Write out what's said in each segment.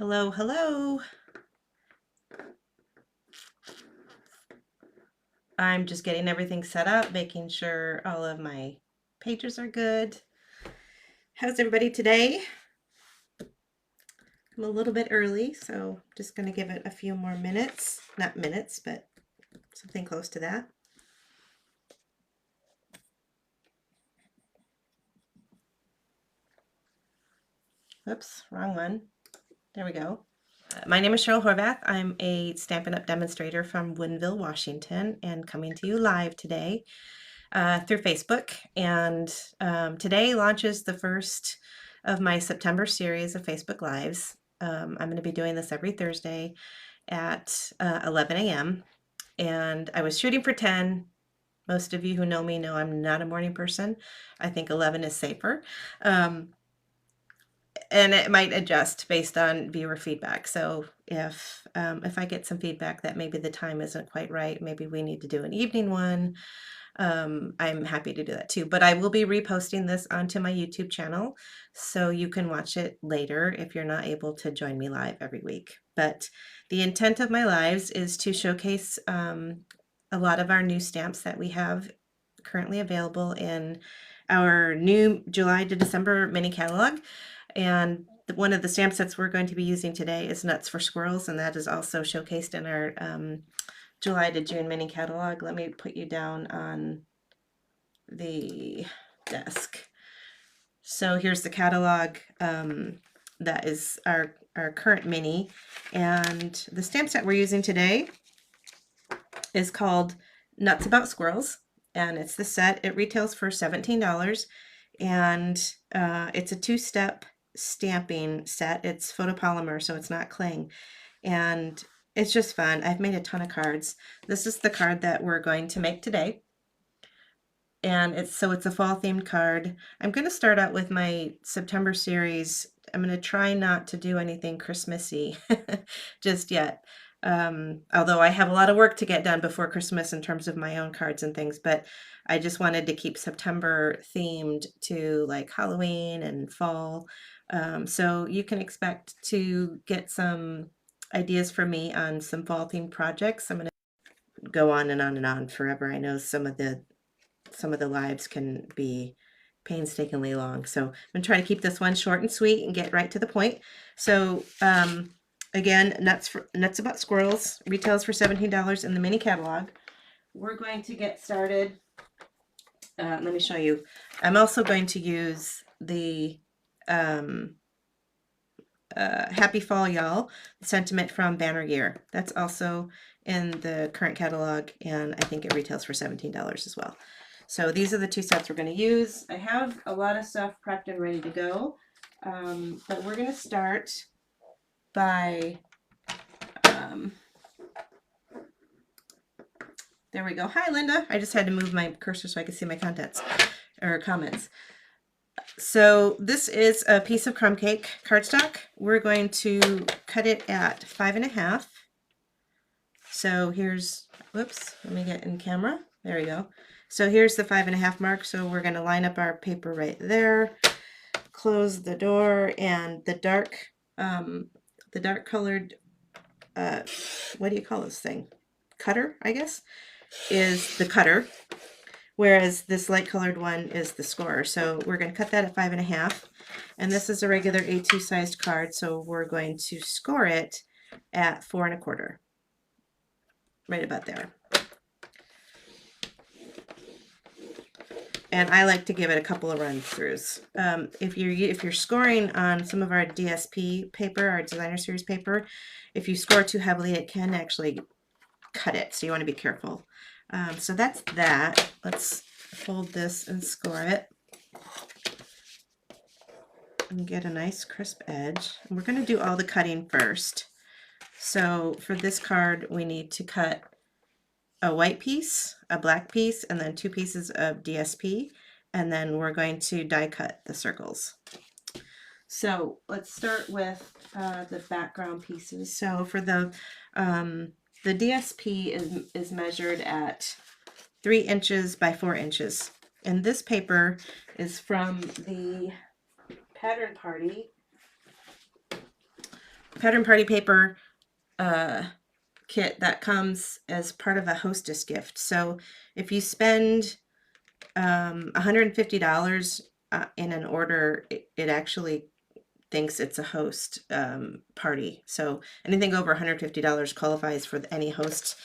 Hello, hello. I'm just getting everything set up, making sure all of my pages are good. How's everybody today? I'm a little bit early, so just going to give it a few more minutes. Not minutes, but something close to that. Oops, wrong one. There we go. My name is Cheryl Horvath. I'm a Stampin' Up! Demonstrator from Woodinville, Washington, and coming to you live today through Facebook. And today launches the first of my September series of Facebook Lives. I'm going to be doing this every Thursday at 11 a.m. And I was shooting for 10. Most of you who know me know I'm not a morning person. I think 11 is safer. And it might adjust based on viewer feedback. So if I get some feedback that maybe the time isn't quite right, maybe we need to do an evening one, I'm happy to do that too. But I will be reposting this onto my YouTube channel, so you can watch it later if you're not able to join me live every week. But the intent of my lives is to showcase a lot of our new stamps that we have currently available in our new July to December mini catalog. And one of the stamp sets we're going to be using today is Nuts for Squirrels, and that is also showcased in our July to June mini catalog. Let me put you down on the desk. So here's the catalog. That is our current mini, and the stamp set we're using today is called Nuts About Squirrels, and it's the set. It retails for $17, and it's a two-step stamping set. It's photopolymer, so it's not cling, and it's just fun. I've made a ton of cards. This is the card that we're going to make today, and it's a fall themed card. I'm going to start out with my September series. I'm going to try not to do anything Christmassy just yet. Although I have a lot of work to get done before Christmas in terms of my own cards and things, but I just wanted to keep September themed to like Halloween and fall. So you can expect to get some ideas from me on some fall themed projects. I'm going to go on and on and on forever. I know some of the lives can be painstakingly long. So I'm going to try to keep this one short and sweet and get right to the point. So again, Nuts About Squirrels retails for $17 in the mini catalog. We're going to get started. Let me show you. I'm also going to use the Happy Fall Y'all sentiment from Banner Year. That's also in the current catalog, and I think it retails for $17 as well. So these are the two sets we're going to use. I have a lot of stuff prepped and ready to go, but we're going to start by, there we go. Hi, Linda. I just had to move my cursor so I could see my contents or comments. So this is a piece of crumb cake cardstock. We're going to cut it at 5.5. So here's, whoops, let me get in camera. There we go. So here's the 5.5 mark. So we're going to line up our paper right there, close the door, and the dark colored, what do you call this thing? Cutter, I guess, is the cutter, whereas this light colored one is the scorer. So we're going to cut that at 5.5, and this is a regular A2 sized card, so we're going to score it at 4.25, right about there. And I like to give it a couple of run throughs. If you're scoring on some of our DSP paper, our designer series paper, if you score too heavily, it can actually cut it. So you want to be careful. So that's that. Let's fold this and score it and get a nice crisp edge. And we're going to do all the cutting first. So for this card, we need to cut a white piece, a black piece, and then 2 pieces of DSP, and then we're going to die cut the circles. So let's start with the background pieces. So for the DSP is measured at 3 inches by 4 inches, and this paper is from the Pattern Party pattern party paper kit that comes as part of a hostess gift. So if you spend $150 in an order, it actually thinks it's a host party. So anything over $150 qualifies for any host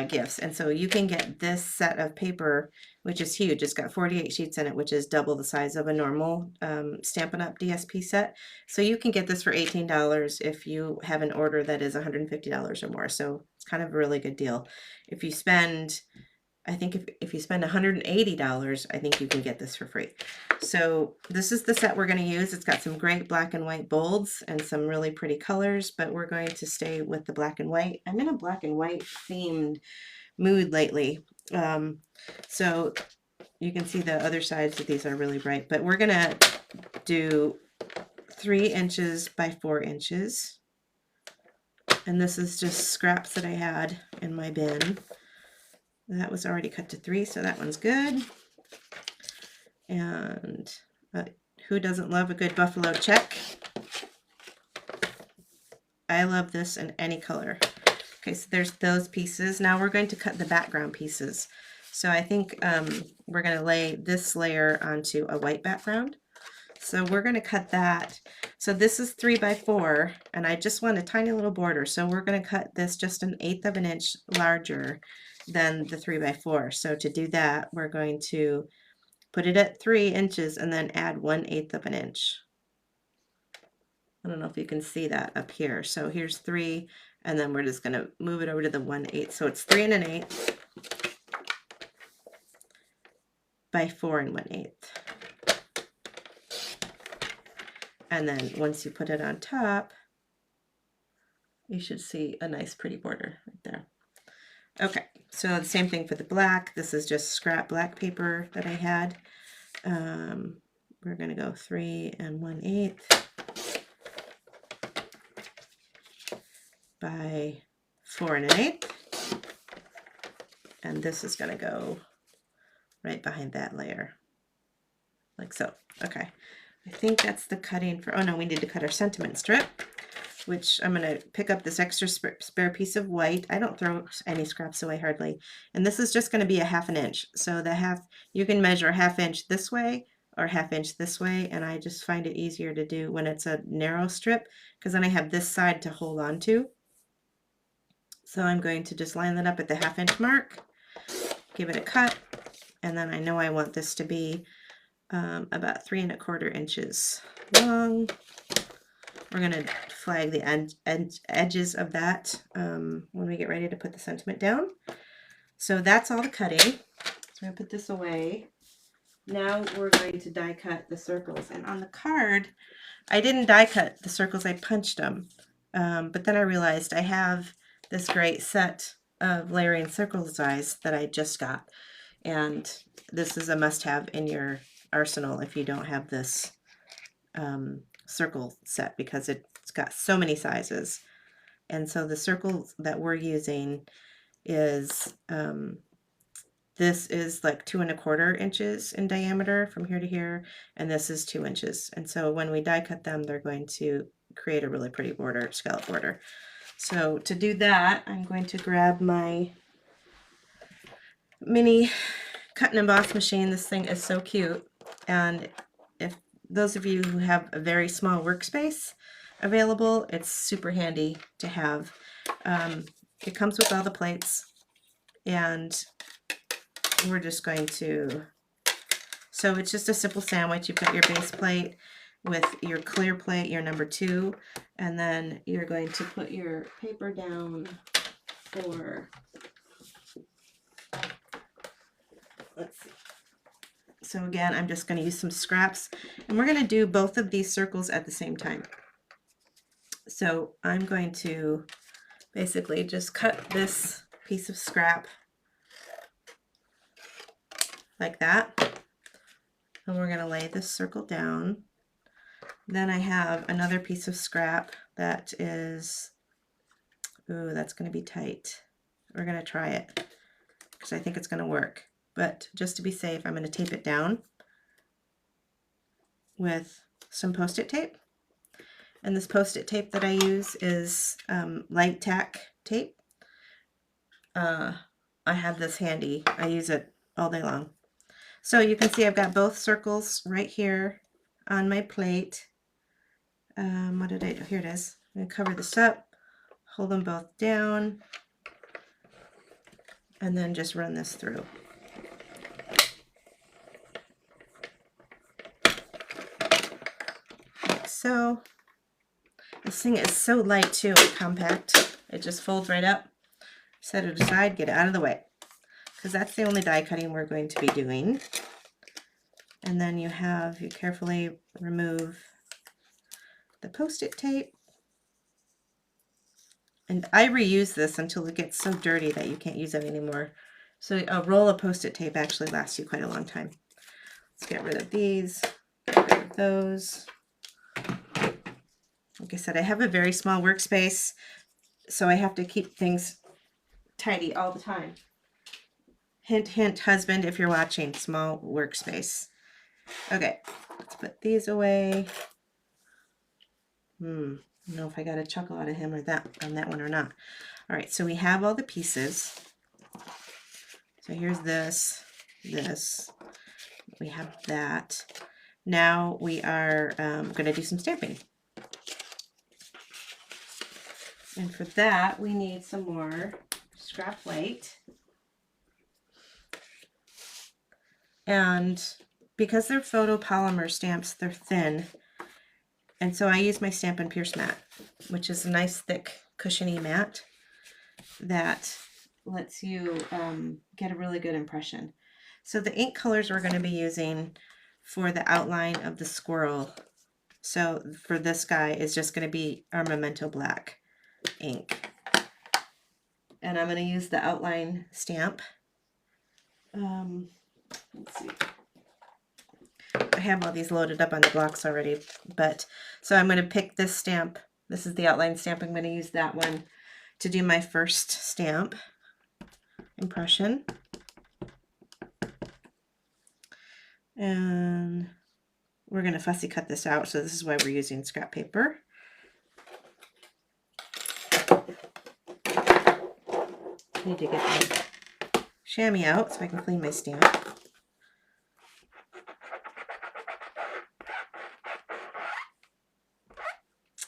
gifts. And so you can get this set of paper, which is huge. It's got 48 sheets in it, which is double the size of a normal Stampin' Up! DSP set. So you can get this for $18 if you have an order that is $150 or more. So it's kind of a really good deal. If you spend, I think if you spend $180, I think you can get this for free. So this is the set we're going to use. It's got some great black and white bolds and some really pretty colors, but we're going to stay with the black and white. I'm in a black and white themed mood lately. So you can see the other sides of these are really bright, but we're going to do 3 inches by 4 inches. And this is just scraps that I had in my bin. That was already cut to 3, so that one's good. And who doesn't love a good buffalo check? I love this in any color. Okay, so there's those pieces. Now we're going to cut the background pieces. So I think we're going to lay this layer onto a white background. So we're going to cut that. So this is 3 by 4, and I just want a tiny little border. So we're going to cut this just 1/8 of an inch larger than the 3 by 4. So to do that, we're going to put it at 3 inches and then add 1/8 of an inch. I don't know if you can see that up here. So here's 3, and then we're just going to move it over to the 1/8. So it's 3 1/8 by 4 1/8. And then once you put it on top, you should see a nice pretty border right there. Okay, so the same thing for the black. This is just scrap black paper that I had. We're going to go 3 1/8 by 4 1/8. And this is going to go right behind that layer, like so. Okay, I think that's the cutting for, oh no, we need to cut our sentiment strip, which I'm going to pick up this extra spare piece of white. I don't throw any scraps away hardly. And this is just going to be a 1/2 inch. So the half, you can measure 1/2 inch this way or 1/2 inch this way. And I just find it easier to do when it's a narrow strip, because then I have this side to hold on to. So I'm going to just line that up at the 1/2 inch mark, give it a cut. And then I know I want this to be about 3 1/4 inches long. We're going to flag the edges of that when we get ready to put the sentiment down. So that's all the cutting. So I'm going to put this away. Now we're going to die cut the circles. And on the card, I didn't die cut the circles, I punched them. But then I realized I have this great set of layering circle dies that I just got. And this is a must-have in your arsenal if you don't have this circle set, because it's got so many sizes. And so the circle that we're using is this is like 2 1/4 inches in diameter from here to here, and this is 2 inches. And so when we die cut them, they're going to create a really pretty border, scallop border. So to do that, I'm going to grab my mini cut and emboss machine. This thing is so cute, and if those of you who have a very small workspace available, it's super handy to have. It comes with all the plates, and we're just going to, so it's just a simple sandwich. You've got your base plate with your clear plate, your number 2, and then you're going to put your paper down for, let's see. So again, I'm just going to use some scraps, and we're going to do both of these circles at the same time. So I'm going to basically just cut this piece of scrap like that, and we're going to lay this circle down. Then I have another piece of scrap that is, ooh, that's going to be tight. We're going to try it because I think it's going to work. But just to be safe, I'm going to tape it down with some Post-it tape. And this Post-it tape that I use is light tack tape. I have this handy. I use it all day long. So you can see I've got both circles right here on my plate. What did I do? Here it is. I'm going to cover this up, hold them both down, and then just run this through. Like so. This thing is so light too and compact. It just folds right up. Set it aside, get it out of the way, because that's the only die cutting we're going to be doing. And then you carefully remove the Post-it tape. And I reuse this until it gets so dirty that you can't use it anymore. So a roll of Post-it tape actually lasts you quite a long time. Let's get rid of these, get rid of those. Like I said, I have a very small workspace, so I have to keep things tidy all the time. Hint, hint, husband, if you're watching, small workspace. Okay, let's put these away. I don't know if I got a chuckle out of him or that on that one or not. All right, so we have all the pieces. So here's this, we have that. Now we are going to do some stamping. And for that, we need some more scrap plate. And because they're photopolymer stamps, they're thin. And so I use my Stampin' Pierce mat, which is a nice, thick, cushiony mat that lets you get a really good impression. So the ink colors we're going to be using for the outline of the squirrel, so for this guy, is just going to be our Memento Black ink. And I'm going to use the outline stamp. Let's see. I have all these loaded up on the blocks already, but so I'm going to pick this stamp. This is the outline stamp. I'm going to use that one to do my first stamp impression. And we're going to fussy cut this out, so this is why we're using scrap paper. I need to get my chamois out so I can clean my stamp.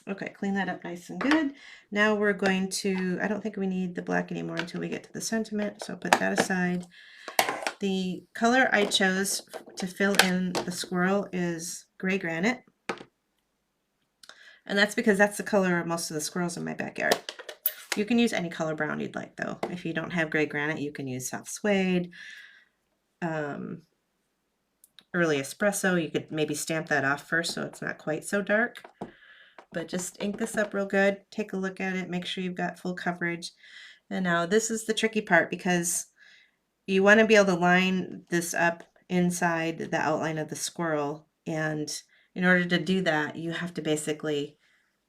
Okay, clean that up nice and good. Now we're going to, I don't think we need the black anymore until we get to the sentiment, so put that aside. The color I chose to fill in the squirrel is gray granite. And that's because that's the color of most of the squirrels in my backyard. You can use any color brown you'd like though. If you don't have gray granite, you can use soft suede, early espresso. You could maybe stamp that off first so it's not quite so dark. But just ink this up real good. Take a look at it. Make sure you've got full coverage. And now this is the tricky part, because you want to be able to line this up inside the outline of the squirrel. And in order to do that, you have to basically,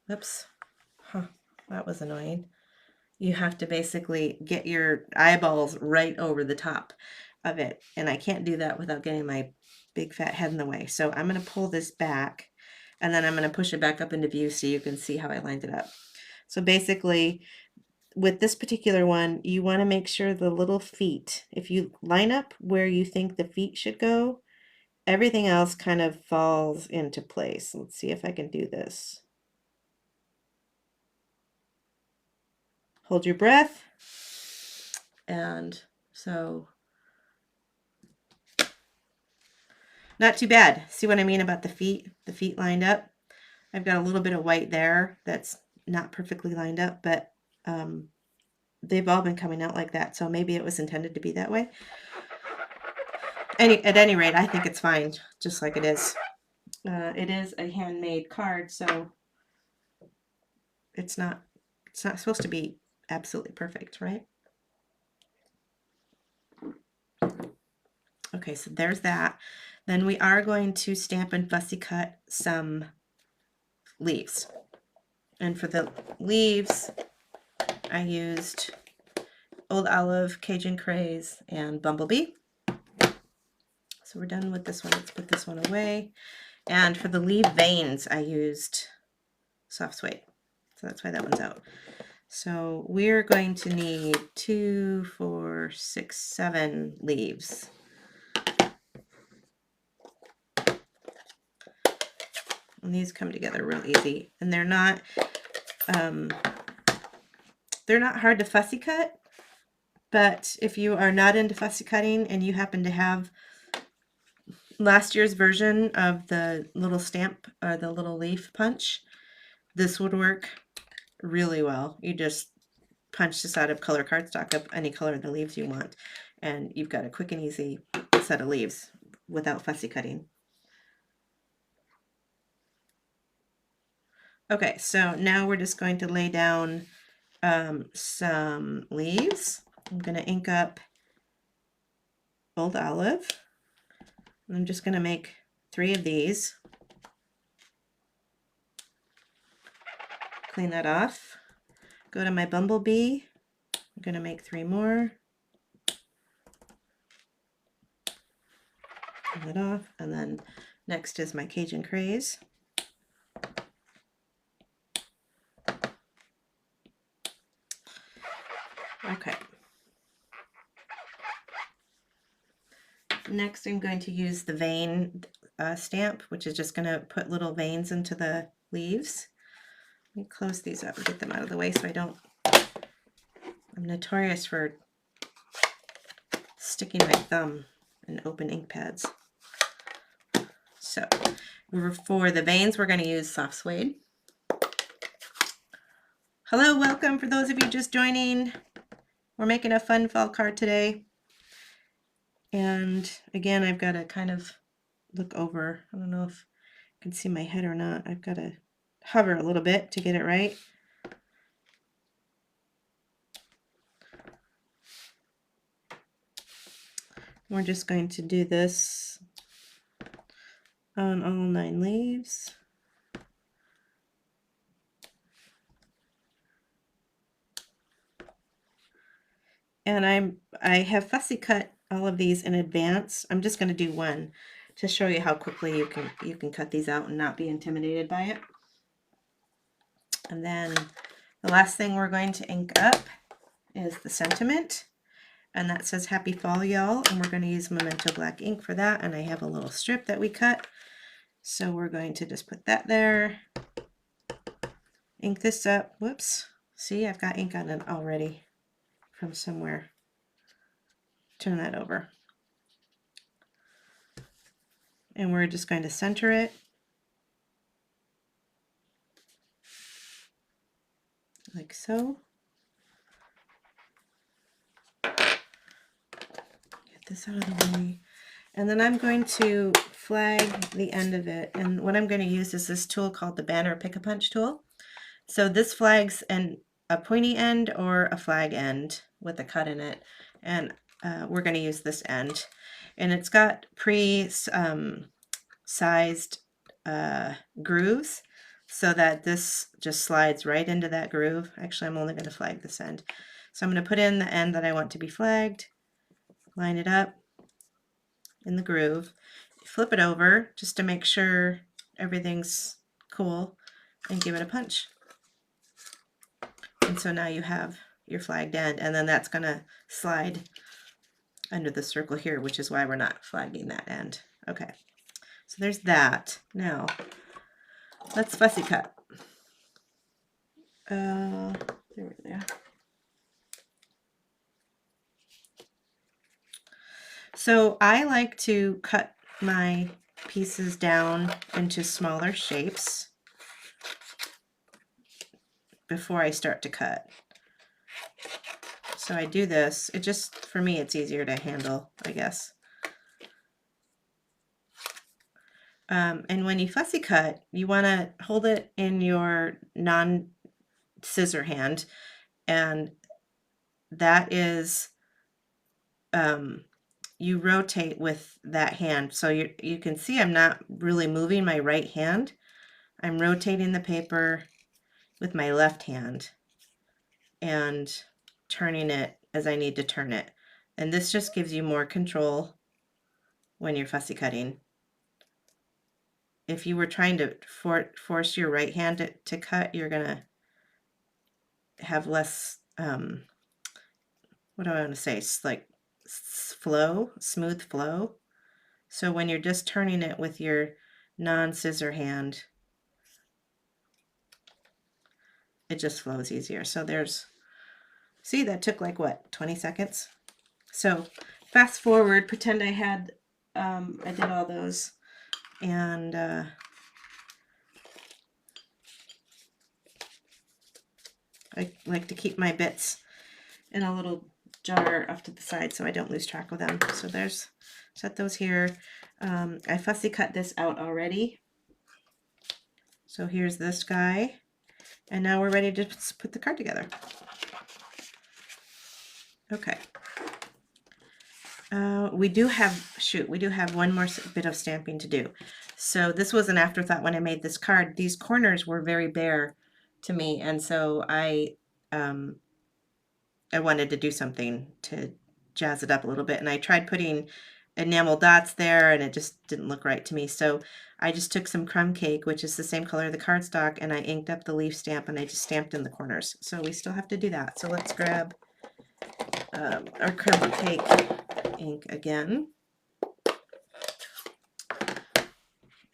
oops, that was annoying. You have to basically get your eyeballs right over the top of it. And I can't do that without getting my big fat head in the way. So I'm going to pull this back, and then I'm going to push it back up into view so you can see how I lined it up. So basically, with this particular one, you want to make sure the little feet, if you line up where you think the feet should go, everything else kind of falls into place. Let's see if I can do this. Hold your breath. And so, not too bad. See what I mean about the feet? The feet lined up. I've got a little bit of white there that's not perfectly lined up, but they've all been coming out like that, so maybe it was intended to be that way. At any rate, I think it's fine, just like it is. It is a handmade card, so it's not supposed to be absolutely perfect, right? Okay, so there's that. Then we are going to stamp and fussy cut some leaves. And for the leaves, I used Old Olive, Cajun Craze, and Bumblebee. So we're done with this one. Let's put this one away. And for the leaf veins, I used soft suede. So that's why that one's out. So we're going to need 2, 4, 6, 7 leaves. And these come together real easy. And they're not hard to fussy cut, but if you are not into fussy cutting and you happen to have last year's version of the little stamp or the little leaf punch, this would work really well. You just punch this out of color cardstock of any color of the leaves you want, and you've got a quick and easy set of leaves without fussy cutting. Okay, so now we're just going to lay down some leaves. I'm going to ink up Old Olive. I'm just going to make 3 of these. Clean that off. Go to my Bumblebee. I'm going to make 3 more. Clean it off. And then next is my Cajun Craze. Okay. Next, I'm going to use the vein stamp, which is just going to put little veins into the leaves. Let me close these up and get them out of the way so I don't... I'm notorious for sticking my thumb in open ink pads. So, for the veins, we're going to use soft suede. Hello, welcome for those of you just joining. We're making a fun fall card today. And again, I've got to kind of look over. I don't know if you can see my head or not. I've got to hover a little bit to get it right. We're just going to do this on all 9 leaves. And I have fussy cut all of these in advance. I'm just going to do one to show you how quickly you can cut these out and not be intimidated by it. And then the last thing we're going to ink up is the sentiment, and that says Happy Fall, y'all, and we're going to use Memento black ink for that. And I have a little strip that we cut, so we're going to just put that there, ink this up. Whoops, see, I've got ink on it already from somewhere. Turn that over. And we're just going to center it like so. Get this out of the way. And then I'm going to flag the end of it. And what I'm going to use is this tool called the Banner Pick-a-Punch tool. So this flags a pointy end or a flag end with a cut in it. And we're going to use this end. And it's got pre-sized grooves so that this just slides right into that groove. Actually, I'm only going to flag this end. So I'm going to put in the end that I want to be flagged, line it up in the groove, flip it over just to make sure everything's cool, and give it a punch. And so now you have your flagged end, and then that's going to slide under the circle here, which is why we're not flagging that end. Okay, so there's that. Now let's fussy cut. There we go. So I like to cut my pieces down into smaller shapes before I start to cut. So I do this. It just, for me, it's easier to handle, I guess. And when you fussy cut, you want to hold it in your non-scissor hand, and that is, you rotate with that hand. So you can see I'm not really moving my right hand. I'm rotating the paper with my left hand and turning it as I need to turn it. And this just gives you more control when you're fussy cutting. if you were trying to force your right hand to cut, you're gonna have less, what do I want to say? It's like smooth flow. So when you're just turning it with your non-scissor hand, it just flows easier. So there's, see, that took like what, 20 seconds? So fast forward, pretend I had, I did all those, and I like to keep my bits in a little jar off to the side so I don't lose track of them. So there's, set those here. I fussy cut this out already. So here's this guy. And now we're ready to put the card together. Okay. We do have one more bit of stamping to do. So this was an afterthought when I made this card. These corners were very bare to me, and so I wanted to do something to jazz it up a little bit, and I tried putting enamel dots there, and it just didn't look right to me. So I just took some crumb cake, which is the same color of the cardstock, and I inked up the leaf stamp, and I just stamped in the corners. So we still have to do that. So let's grab our crumb cake ink again,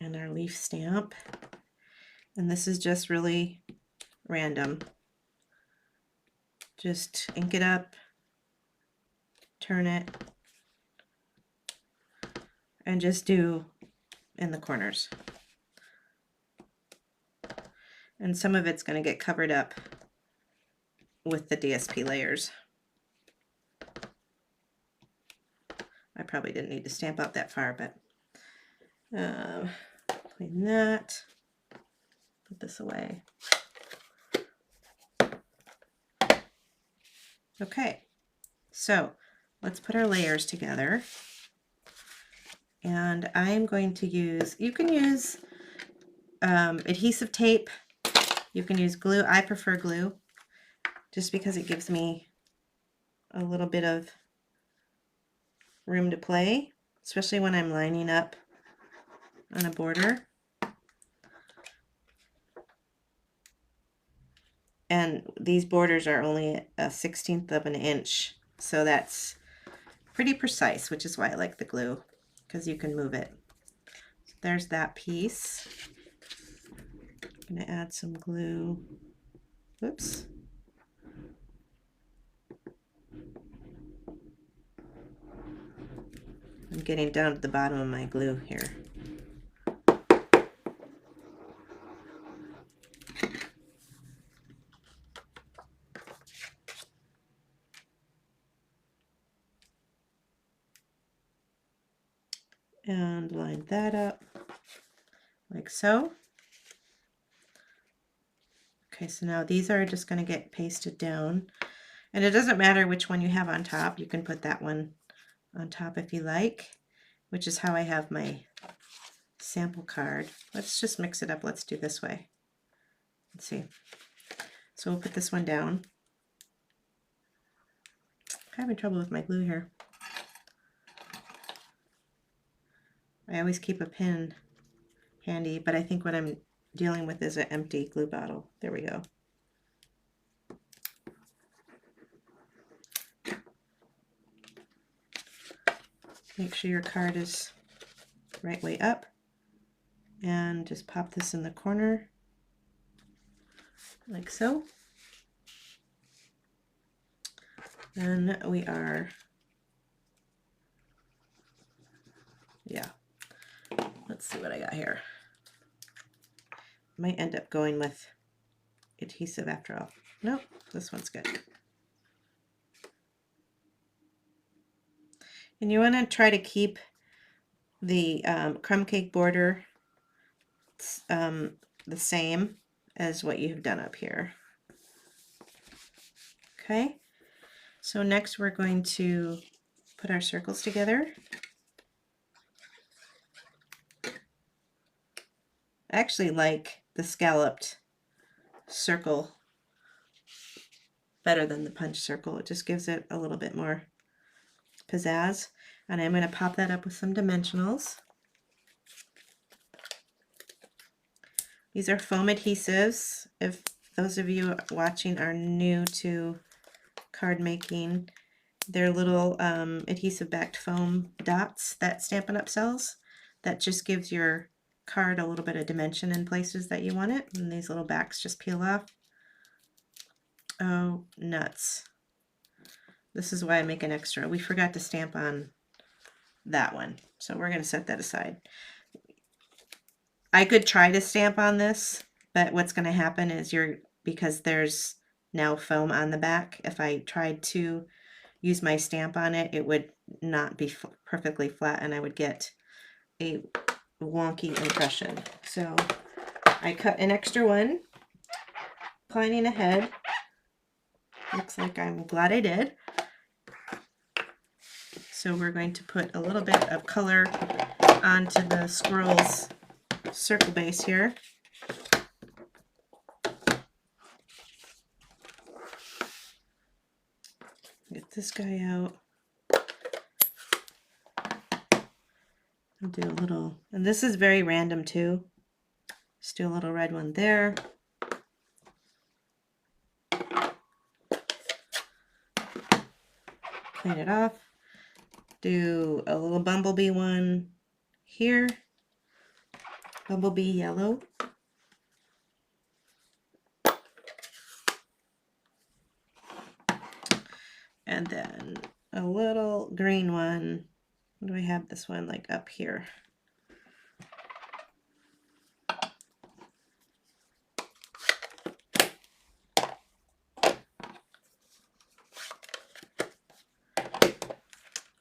and our leaf stamp, and this is just really random. Just ink it up, turn it, and just do in the corners. And some of it's going to get covered up with the DSP layers. I probably didn't need to stamp out that far, but clean that, put this away. Okay, so let's put our layers together. And I'm going to use, you can use adhesive tape, you can use glue. I prefer glue just because it gives me a little bit of room to play, especially when I'm lining up on a border. And these borders are only a 1/16 of an inch, so that's pretty precise, which is why I like the glue, because you can move it. So there's that piece. I'm going to add some glue. Whoops. I'm getting down to the bottom of my glue here. And line that up like so. Okay, so now these are just going to get pasted down, and it doesn't matter which one you have on top. You can put that one on top if you like, which is how I have my sample card. Let's just mix it up. Let's do this way. Let's see. So we'll put this one down. I'm having trouble with my glue here. I always keep a pin handy, but I think what I'm dealing with is an empty glue bottle. There we go. Make sure your card is right way up, and just pop this in the corner like so. Then we are, yeah, let's see what I got here. Might end up going with adhesive after all. Nope, this one's good. And you want to try to keep the crumb cake border the same as what you've done up here. Okay, so next we're going to put our circles together. I actually like the scalloped circle better than the punch circle. It just gives it a little bit more pizzazz. And I'm going to pop that up with some dimensionals. These are foam adhesives. If those of you watching are new to card making, they're little adhesive backed foam dots that Stampin' Up! Sells. That just gives your card a little bit of dimension in places that you want it. And these little backs just peel off. Oh, nuts. This is why I make an extra. We forgot to stamp on that one. So we're going to set that aside. I could try to stamp on this, but what's going to happen is because there's now foam on the back, if I tried to use my stamp on it, it would not be perfectly flat and I would get a wonky impression. So I cut an extra one, planning ahead. Looks like I'm glad I did. So we're going to put a little bit of color onto the Squirrels circle base here. Get this guy out. I'll do a little, and this is very random too. Just do a little red one there. Clean it off. Do a little bumblebee one here. Bumblebee yellow. And then a little green one. What do I have this one like up here?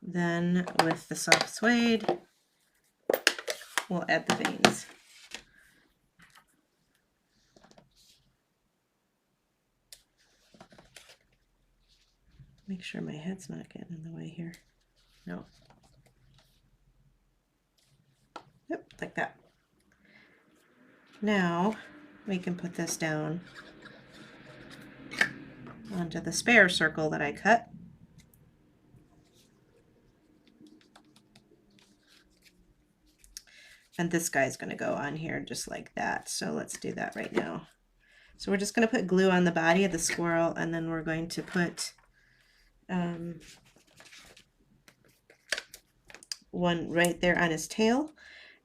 Then with the soft suede, we'll add the veins. Make sure my head's not getting in the way here. No. Yep, like that. Now we can put this down onto the spare circle that I cut. And this guy's going to go on here just like that. So let's do that right now. So we're just going to put glue on the body of the squirrel, and then we're going to put one right there on his tail,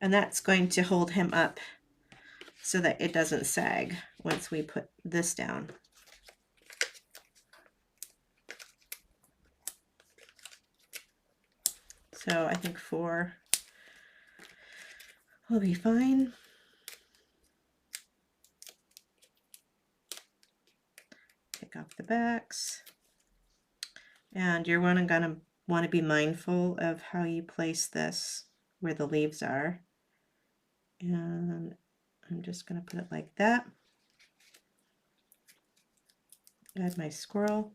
and that's going to hold him up so that it doesn't sag once we put this down. So I think 4 will be fine. Take off the backs. And you're gonna want to be mindful of how you place this where the leaves are. And I'm just going to put it like that. Add my squirrel.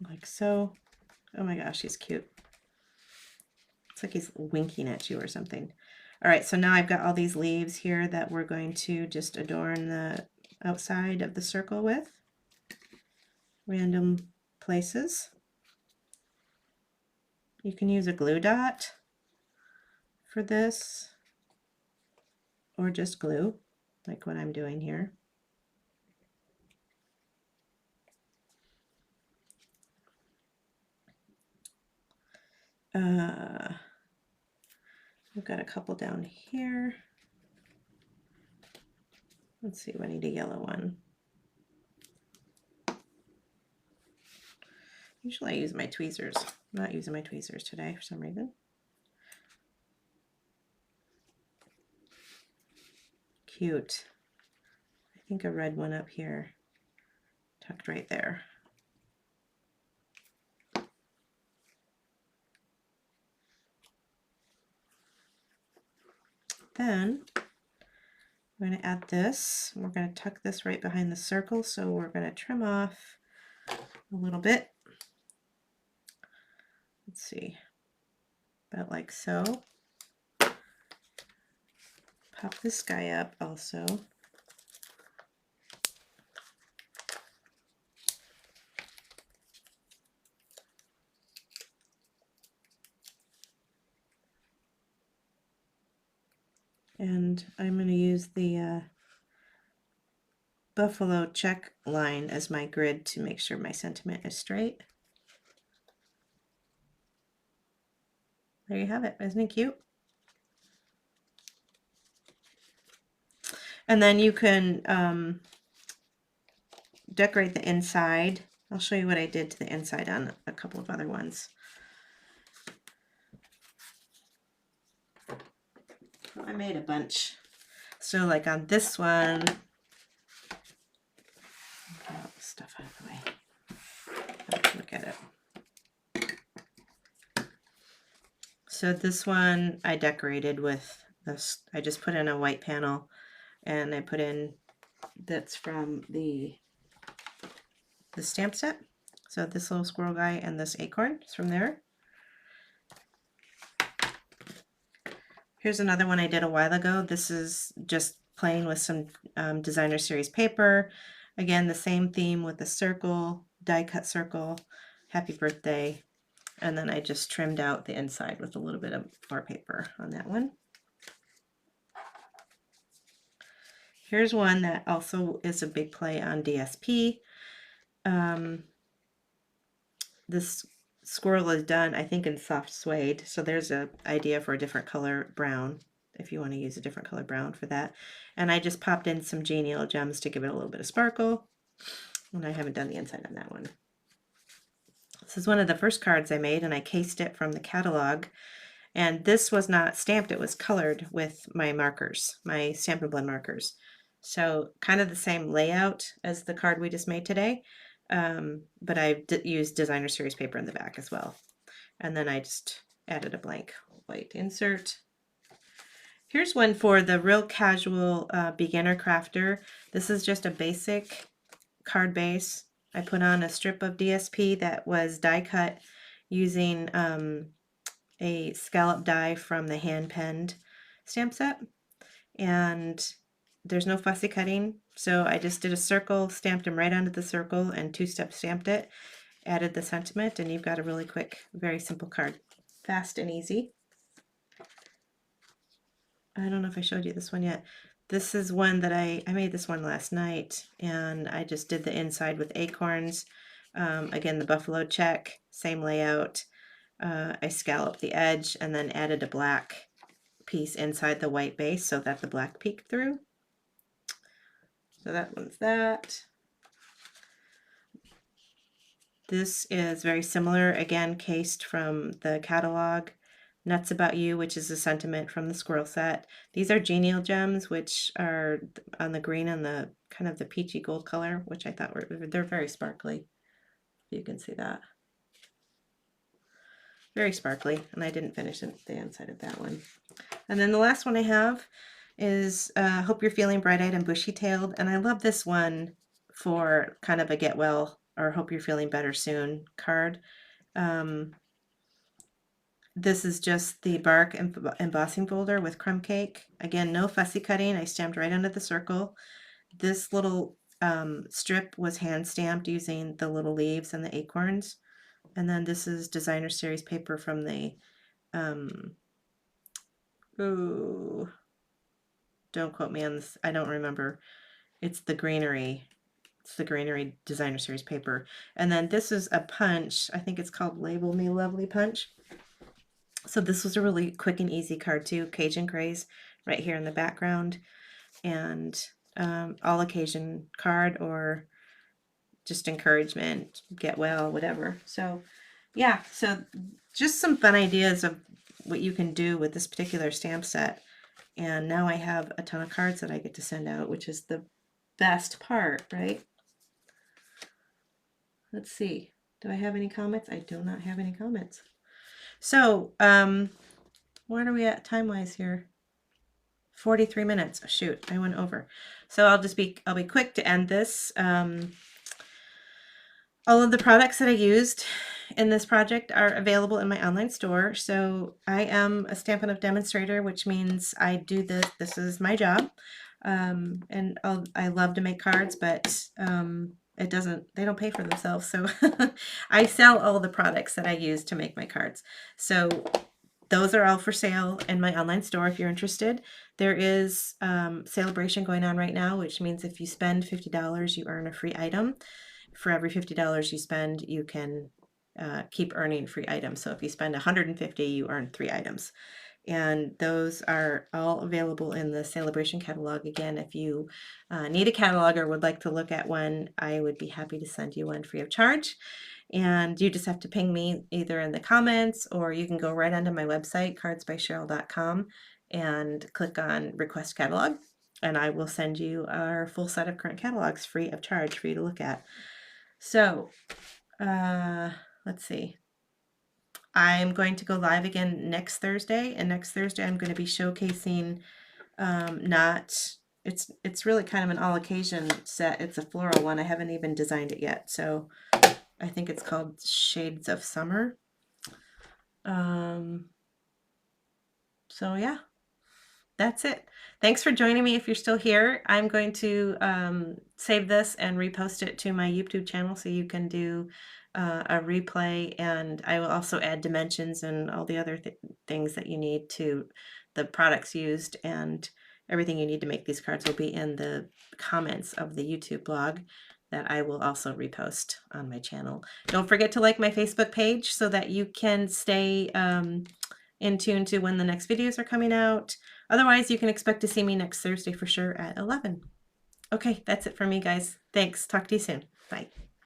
Like so. Oh my gosh, he's cute. It's like he's winking at you or something. All right, so now I've got all these leaves here that we're going to just adorn the outside of the circle with. Random places. You can use a glue dot for this, or just glue, like what I'm doing here. We've got a couple down here. Let's see, I need a yellow one. Usually I use my tweezers. I'm not using my tweezers today for some reason. Cute. I think a red one up here, tucked right there. Then we're going to add this. We're going to tuck this right behind the circle, so we're going to trim off a little bit. Let's see, about like so. Pop this guy up also. And I'm going to use the buffalo check line as my grid to make sure my sentiment is straight. There you have it. Isn't it cute? And then you can decorate the inside. I'll show you what I did to the inside on a couple of other ones. I made a bunch. So like on this one, get all the stuff out of the way. Let's look at it. So this one I decorated with this. I just put in a white panel, and I put in, that's from the stamp set. So this little squirrel guy and this acorn is from there. Here's another one I did a while ago. This is just playing with some designer series paper. Again, the same theme with the circle, die cut circle, happy birthday. And then I just trimmed out the inside with a little bit of more paper on that one. Here's one that also is a big play on DSP. This squirrel is done, I think, in soft suede. So there's an idea for a different color brown, if you want to use a different color brown for that. And I just popped in some genial gems to give it a little bit of sparkle. And I haven't done the inside on that one. This is one of the first cards I made, and I cased it from the catalog. And this was not stamped, it was colored with my markers, my Stampin' Blend markers. So kind of the same layout as the card we just made today, but I used designer series paper in the back as well. And then I just added a blank white insert. Here's one for the real casual beginner crafter. This is just a basic card base. I put on a strip of DSP that was die cut using a scallop die from the hand penned stamp set, and there's no fussy cutting, so I just did a circle, stamped them right onto the circle, and two-step stamped it, added the sentiment, and you've got a really quick, very simple card. Fast and easy. I don't know if I showed you this one yet. This is one that I made this one last night, and I just did the inside with acorns. Again, the buffalo check, same layout. I scalloped the edge and then added a black piece inside the white base so that the black peeked through. So that one's that. This is very similar, again, cased from the catalog. Nuts About You, which is a sentiment from the squirrel set. These are genial gems, which are on the green and the kind of the peachy gold color, which I thought they're very sparkly. You can see that. Very sparkly, and I didn't finish the inside of that one. And then the last one I have is Hope You're Feeling Bright-Eyed and Bushy-Tailed, and I love this one for kind of a get well or hope you're feeling better soon card. This is just the bark embossing folder with crumb cake. Again, no fussy cutting. I stamped right under the circle. This little strip was hand stamped using the little leaves and the acorns. And then this is designer series paper from the, ooh, don't quote me on this, I don't remember. It's the greenery. It's the greenery designer series paper. And then this is a punch. I think it's called Label Me Lovely Punch. So this was a really quick and easy card too. Cajun Craze right here in the background. And all occasion card or just encouragement, get well, whatever. So yeah, so just some fun ideas of what you can do with this particular stamp set. And now I have a ton of cards that I get to send out, which is the best part, right? Let's see. Do I have any comments? I do not have any comments. So, where are we at time-wise here? 43 minutes. Oh, shoot, I went over. So I'll be quick to end this. All of the products that I used in this project are available in my online store. So I am a Stampin' Up! Demonstrator, which means I do this. This is my job. And I love to make cards, but they don't pay for themselves. So I sell all the products that I use to make my cards. So those are all for sale in my online store if you're interested. There is celebration going on right now, which means if you spend $50, you earn a free item. For every $50 you spend, you can keep earning free items. So if you spend 150, you earn 3 items. And those are all available in the celebration catalog. Again, if you need a catalog or would like to look at one, I would be happy to send you one free of charge. And you just have to ping me either in the comments, or you can go right onto my website, cardsbycheryl.com, and click on request catalog. And I will send you our full set of current catalogs free of charge for you to look at. So let's see. I'm going to go live again next Thursday, and next Thursday I'm going to be showcasing not it's really kind of an all occasion set. It's a floral one. I haven't even designed it yet, so I think it's called Shades of Summer. So yeah, that's it. Thanks for joining me. If you're still here, I'm going to save this and repost it to my YouTube channel so you can do a replay, and I will also add dimensions and all the other things that you need to the products used, and everything you need to make these cards will be in the comments of the YouTube blog that I will also repost on my channel. Don't forget to like my Facebook page so that you can stay in tune to when the next videos are coming out. Otherwise, you can expect to see me next Thursday for sure at 11. Okay, that's it for me, guys. Thanks. Talk to you soon. Bye.